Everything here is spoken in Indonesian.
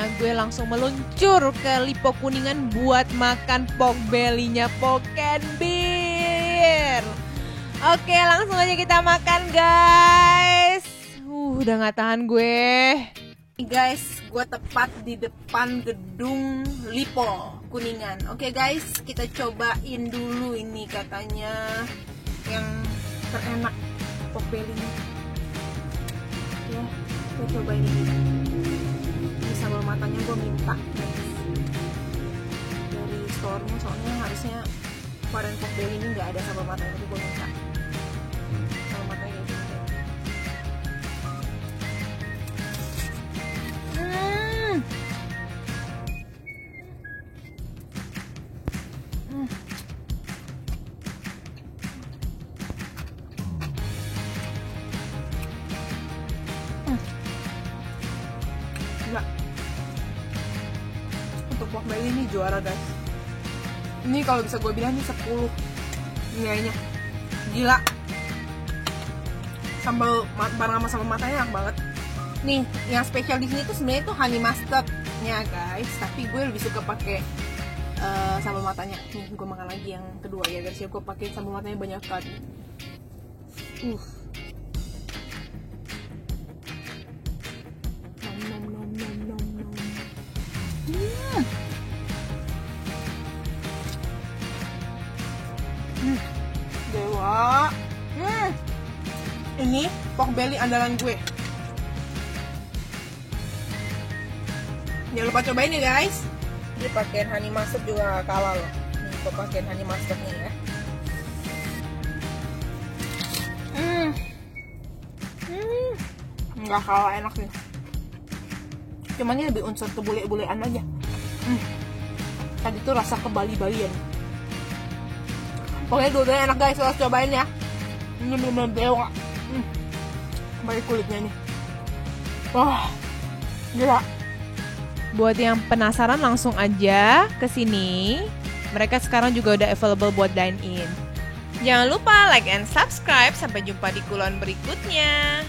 saatnya gue langsung meluncur ke Lipo Kuningan buat makan pork belly-nya Poken Bear. Oke, langsung aja kita makan, guys. Udah gak tahan gue. Guys, gue tepat di depan gedung Lipo Kuningan. Oke guys, kita cobain dulu ini katanya yang terenak pork belly-nya. Ya, gue cobain ini. Ini sambal matanya gue minta guys dari store-nya, soalnya harusnya varian pork belly ini nggak ada sambal matanya, tapi gue minta sambal matanya gitu. Enggak. Untuk pork belly ini juara guys. Ini kalau bisa gue bilang ini 10 nilainya. Gila. Sambal bareng sama sambal matanya enak banget. Nih, yang spesial di sini tuh sebenarnya tuh honey mustardnya guys, tapi gue lebih suka pakai sambal matanya. Nih, gue makan lagi yang kedua ya guys. Ya, gue pakai sambal matanya banyak kali. Dewa. Ini pork belly andalan gue. Jangan lupa cobain ya guys. Dia pakai honey mustard juga gak kalah loh. Nih, gue pakai honey mustardnya ya. Nggak kalah enak nih. Cuman ini lebih unsur kebule-bulean aja. Tadi tuh rasa kebali-balian. Pokoknya dua-duanya enak guys, harus cobain ya. Ini bener-bener dewa. Balik kulitnya nih. Wah, gila. Buat yang penasaran langsung aja ke sini. Mereka sekarang juga udah available buat dine in. Jangan lupa like and subscribe. Sampai jumpa di kulon berikutnya.